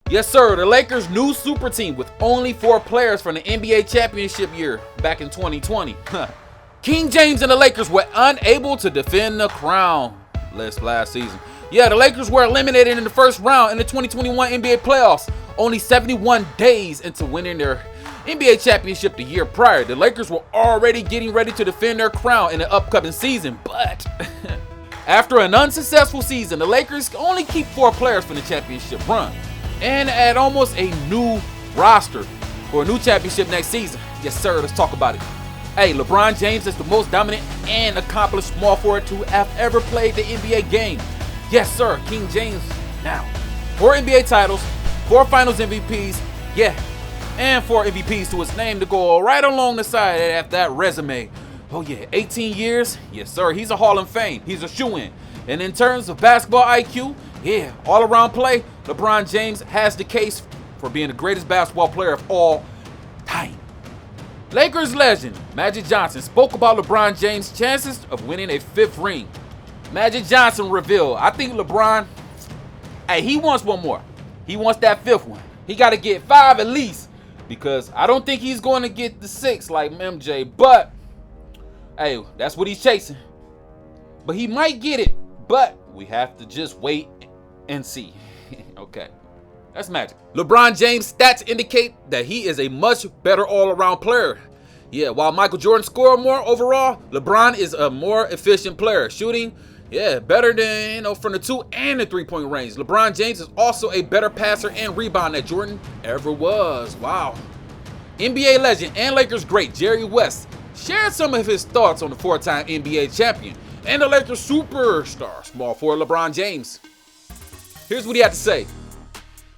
Yes, sir, the Lakers' new super team with only 4 players from the NBA championship year back in 2020. King James and the Lakers were unable to defend the crown last season. Yeah, the Lakers were eliminated in the first round in the 2021 NBA playoffs, only 71 days into winning their NBA championship the year prior. The Lakers were already getting ready to defend their crown in the upcoming season, but after an unsuccessful season, the Lakers only keep 4 players from the championship run and add almost a new roster for a new championship next season. Yes, sir, let's talk about it. Hey, LeBron James is the most dominant and accomplished small forward to have ever played the NBA game. Yes, sir, King James now. 4 NBA titles, 4 finals MVPs, yeah, and 4 MVPs to his name to go right along the side of that resume. Oh yeah, 18 years, yes sir, he's a Hall of Fame, he's a shoo-in. And in terms of basketball IQ, yeah, all around play, LeBron James has the case for being the greatest basketball player of all time. Lakers legend Magic Johnson spoke about LeBron James' chances of winning a 5th ring. Magic Johnson revealed, I think LeBron, hey, he wants one more. He wants that 5th one. He got to get 5 at least, because I don't think he's going to get the 6 like MJ, but hey, that's what he's chasing. But he might get it, but we have to just wait and see. Okay, that's Magic. LeBron James' stats indicate that he is a much better all-around player. Yeah, while Michael Jordan scored more overall, LeBron is a more efficient player, shooting, yeah, better than, from the 2 and the 3-point range. LeBron James is also a better passer and rebounder than Jordan ever was. Wow. NBA legend and Lakers great Jerry West shared some of his thoughts on the 4-time NBA champion and the Lakers superstar small forward LeBron James. Here's what he had to say.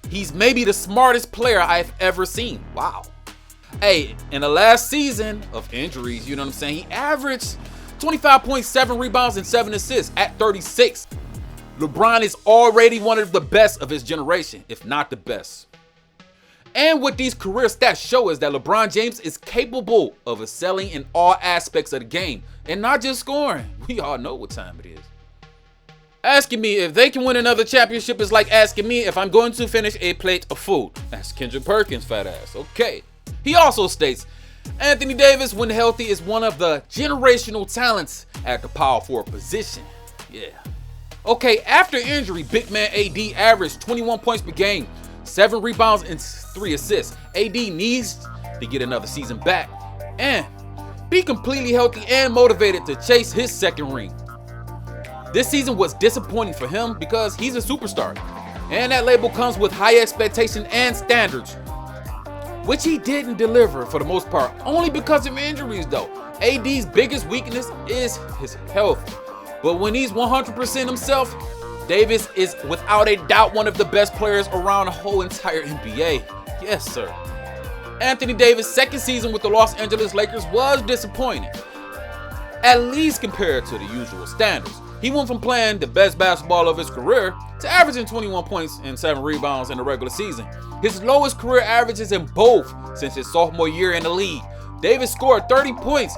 He's maybe the smartest player I've ever seen. Wow. Hey, in the last season of injuries, you know what I'm saying, he averaged 25.7 rebounds and 7 assists at 36. LeBron is already one of the best of his generation, if not the best. And what these career stats show is that LeBron James is capable of excelling in all aspects of the game, and not just scoring. We all know what time it is. Asking me if they can win another championship is like asking me if I'm going to finish a plate of food. That's Kendrick Perkins' fat ass. Okay. He also states, Anthony Davis, when healthy, is one of the generational talents at the power forward position. Yeah. Okay, after injury, big man AD averaged 21 points per game, 7 rebounds and 3 assists. AD needs to get another season back and be completely healthy and motivated to chase his 2nd ring. This season was disappointing for him because he's a superstar, and that label comes with high expectations and standards, which he didn't deliver for the most part, only because of injuries though. AD's biggest weakness is his health, but when he's 100% himself, Davis is without a doubt one of the best players around the whole entire NBA. Yes, sir. Anthony Davis' 2nd season with the Los Angeles Lakers was disappointing, at least compared to the usual standards. He went from playing the best basketball of his career to averaging 21 points and 7 rebounds in the regular season. His lowest career averages in both since his sophomore year in the league. Davis scored 30 points,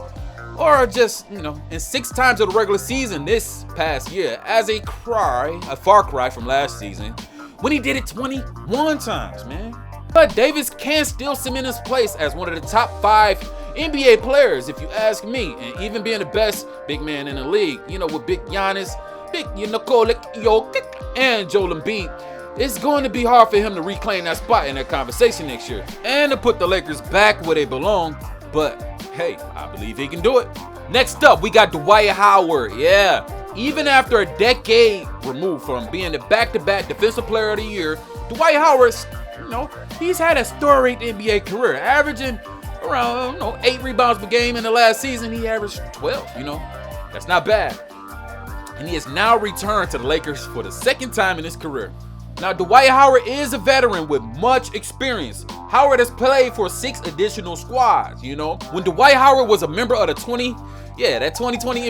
or just, in 6 times of the regular season this past year, as a far cry from last season, when he did it 21 times, man. But Davis can still cement his place as one of the top 5 NBA players, if you ask me, and even being the best big man in the league, with big Giannis, big Nikola Jokic, and Joel Embiid, it's going to be hard for him to reclaim that spot in that conversation next year and to put the Lakers back where they belong. But hey, I believe he can do it. Next up, we got Dwight Howard. Yeah, even after a decade removed from being the back-to-back Defensive Player of the Year, Dwight Howard, he's had a storied NBA career, averaging around 8 rebounds per game. In the last season, he averaged 12. That's not bad. And he has now returned to the Lakers for the 2nd time in his career. Now, Dwight Howard is a veteran with much experience. Howard has played for 6 additional squads, When Dwight Howard was a member of the 2020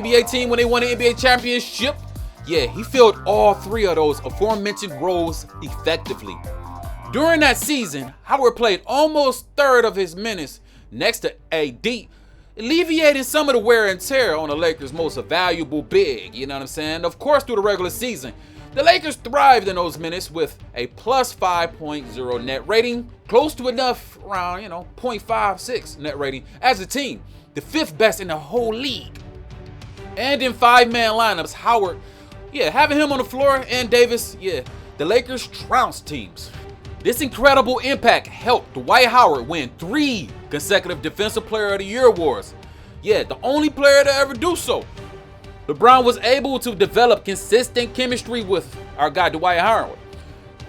NBA team when they won the NBA championship, he filled all 3 of those aforementioned roles effectively. During that season, Howard played almost 1/3 of his minutes next to AD, alleviating some of the wear and tear on the Lakers' most valuable big, Of course, through the regular season, The Lakers thrived in those minutes with a plus 5.0 net rating, close to enough around, 0.56 net rating as a team, the 5th best in the whole league. And in 5-man lineups, Howard, having him on the floor and Davis, the Lakers trounced teams. This incredible impact helped Dwight Howard win 3 consecutive Defensive Player of the Year awards. The only player to ever do so. LeBron was able to develop consistent chemistry with our guy Dwight Howard,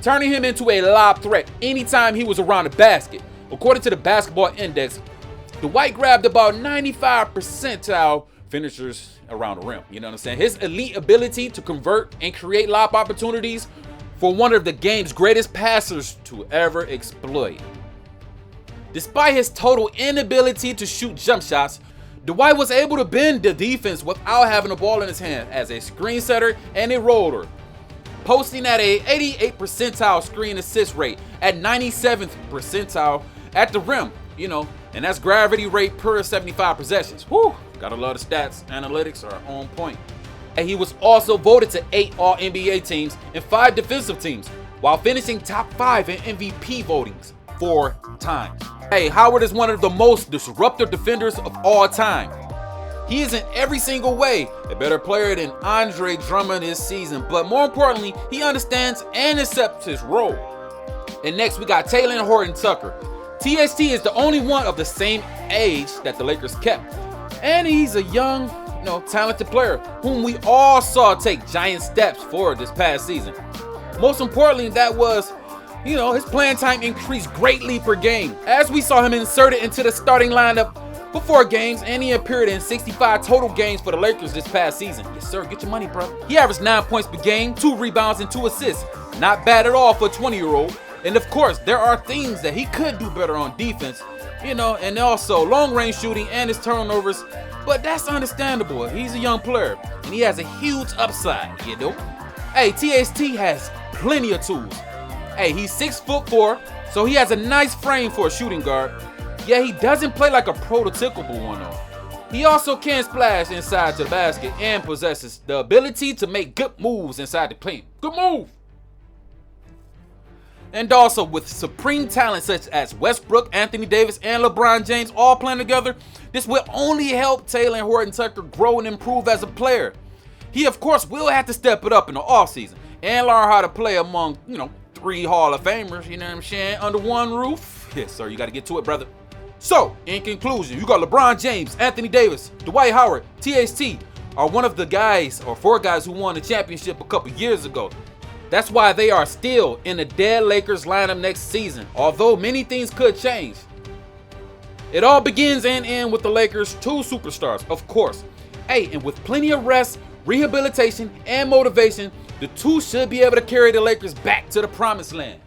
turning him into a lob threat anytime he was around the basket. According to the Basketball Index, Dwight grabbed about 95 percentile finishers around the rim. You know what I'm saying? His elite ability to convert and create lob opportunities for one of the game's greatest passers to ever exploit. Despite his total inability to shoot jump shots, Dwight was able to bend the defense without having the ball in his hand as a screen setter and a roller, posting at a 88th percentile screen assist rate at 97th percentile at the rim, and that's gravity rate per 75 possessions. Whew, gotta love the stats. Analytics are on point. And he was also voted to 8 All-NBA teams and 5 defensive teams, while finishing top 5 in MVP votings 4 times. Howard is one of the most disruptive defenders of all time. He is in every single way a better player than Andre Drummond this season, but more importantly, he understands and accepts his role. And next we got Talen Horton-Tucker. THT is the only one of the same age that the Lakers kept, and he's a young, talented player whom we all saw take giant steps forward this past season. Most importantly, that was his playing time increased greatly per game, as we saw him inserted into the starting lineup for 4 games, and he appeared in 65 total games for the Lakers this past season. Yes, sir, get your money, bro. He averaged 9 points per game, 2 rebounds, and 2 assists. Not bad at all for a 20-year-old. And of course, there are things that he could do better on defense, and also long-range shooting and his turnovers, but that's understandable. He's a young player, and he has a huge upside, THT has plenty of tools. He's 6'4", so he has a nice frame for a shooting guard. He doesn't play like a prototypical one though. He also can splash inside to the basket and possesses the ability to make good moves inside the paint. Good move! And also with supreme talent such as Westbrook, Anthony Davis, and LeBron James all playing together, this will only help Talen Horton-Tucker grow and improve as a player. He of course will have to step it up in the offseason and learn how to play among, 3 Hall of Famers, under one roof. Yes, sir, you got to get to it, brother. So, in conclusion, you got LeBron James, Anthony Davis, Dwight Howard, THT are one of the guys or 4 guys who won the championship a couple years ago. That's why they are still in the dead Lakers lineup next season, although many things could change. It all begins and ends with the Lakers' 2 superstars, of course. And with plenty of rest, rehabilitation, and motivation, the 2 should be able to carry the Lakers back to the promised land.